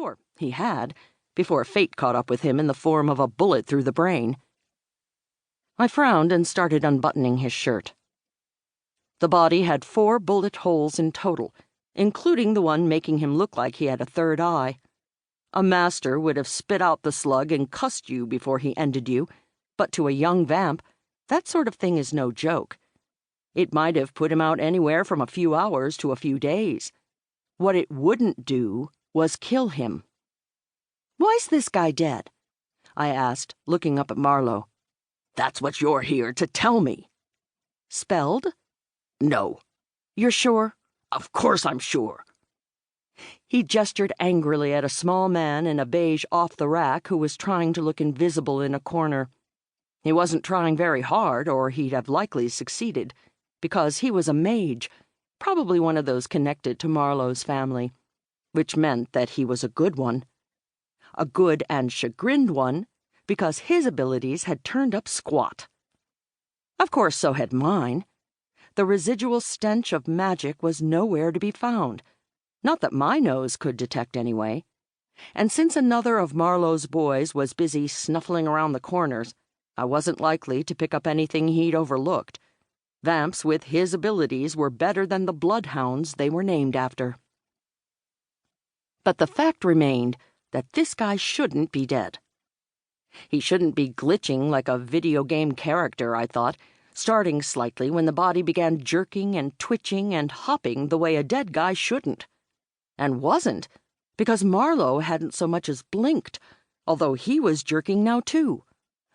Or he had, before fate caught up with him in the form of a bullet through the brain. I frowned and started unbuttoning his shirt. The body had 4 bullet holes in total, including the one making him look like he had a third eye. A master would have spit out the slug and cussed you before he ended you, but to a young vamp, that sort of thing is no joke. It might have put him out anywhere from a few hours to a few days. What it wouldn't do was kill him. "Why's this guy dead?" I asked, looking up at Marlowe. "That's what you're here to tell me." "Spelled?" "No." "You're sure?" "Of course I'm sure." He gestured angrily at a small man in a beige off-the-rack who was trying to look invisible in a corner. He wasn't trying very hard, or he'd have likely succeeded, because he was a mage, probably one of those connected to Marlowe's family, which meant that he was a good one. A good and chagrined one, because his abilities had turned up squat. Of course, so had mine. The residual stench of magic was nowhere to be found. Not that my nose could detect, anyway. And since another of Marlowe's boys was busy snuffling around the corners, I wasn't likely to pick up anything he'd overlooked. Vamps with his abilities were better than the bloodhounds they were named after. But the fact remained that this guy shouldn't be dead. He shouldn't be glitching like a video game character, I thought, starting slightly when the body began jerking and twitching and hopping the way a dead guy shouldn't. And wasn't, because Marlowe hadn't so much as blinked, although he was jerking now too.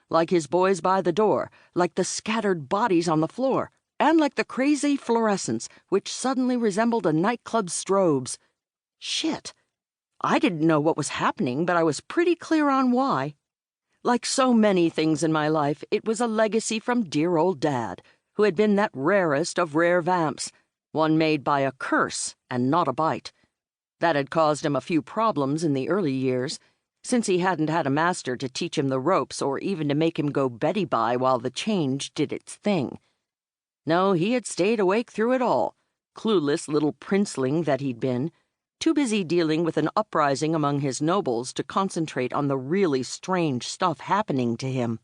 Like his boys by the door, like the scattered bodies on the floor, and like the crazy fluorescence, which suddenly resembled a nightclub's strobes. Shit. I didn't know what was happening, but I was pretty clear on why. Like so many things in my life, it was a legacy from dear old Dad, who had been that rarest of rare vamps, one made by a curse and not a bite. That had caused him a few problems in the early years, since he hadn't had a master to teach him the ropes or even to make him go Betty by while the change did its thing. No, he had stayed awake through it all, clueless little princeling that he'd been, too busy dealing with an uprising among his nobles to concentrate on the really strange stuff happening to him.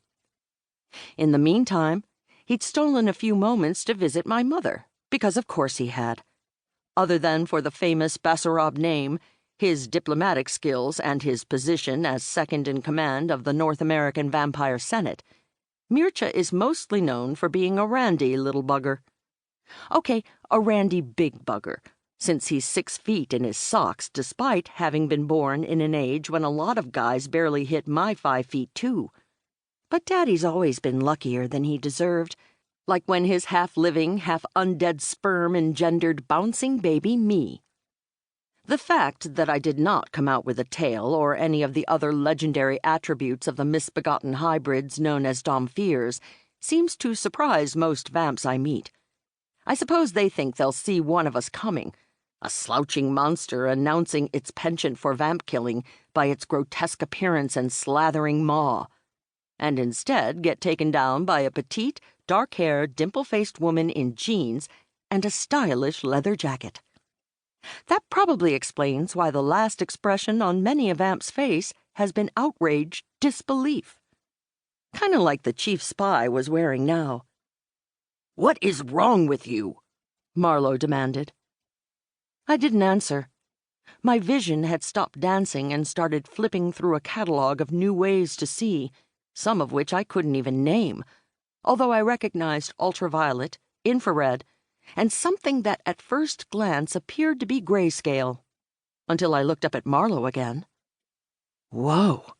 In the meantime, he'd stolen a few moments to visit my mother, because of course he had. Other than for the famous Basarab name, his diplomatic skills, and his position as second in command of the North American Vampire Senate, Mircea is mostly known for being a randy little bugger. Okay, a randy big bugger, since he's 6 feet in his socks, despite having been born in an age when a lot of guys barely hit my 5 feet too. But Daddy's always been luckier than he deserved, like when his half-living, half-undead sperm engendered bouncing baby me. The fact that I did not come out with a tail or any of the other legendary attributes of the misbegotten hybrids known as Domfiers seems to surprise most vamps I meet. I suppose they think they'll see one of us coming, a slouching monster announcing its penchant for vamp killing by its grotesque appearance and slathering maw, and instead get taken down by a petite, dark-haired, dimple-faced woman in jeans and a stylish leather jacket. That probably explains why the last expression on many a vamp's face has been outraged disbelief. Kind of like the chief spy was wearing now. "What is wrong with you?" Marlowe demanded. I didn't answer. My vision had stopped dancing and started flipping through a catalog of new ways to see, some of which I couldn't even name, although I recognized ultraviolet, infrared, and something that at first glance appeared to be grayscale, until I looked up at Marlowe again. "Whoa,"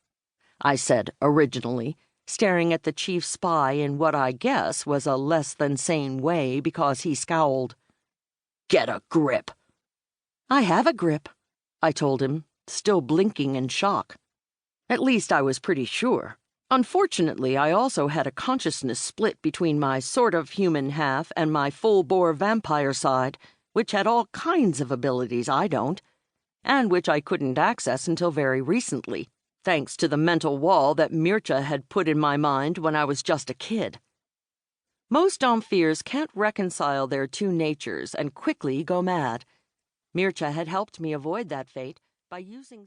I said originally, staring at the chief spy in what I guess was a less-than-sane way because he scowled. "Get a grip." "I have a grip," I told him, still blinking in shock. At least I was pretty sure. Unfortunately, I also had a consciousness split between my sort-of-human half and my full-bore vampire side, which had all kinds of abilities I don't, and which I couldn't access until very recently, thanks to the mental wall that Mircea had put in my mind when I was just a kid. Most Domfiers can't reconcile their two natures and quickly go mad. Mircea had helped me avoid that fate by using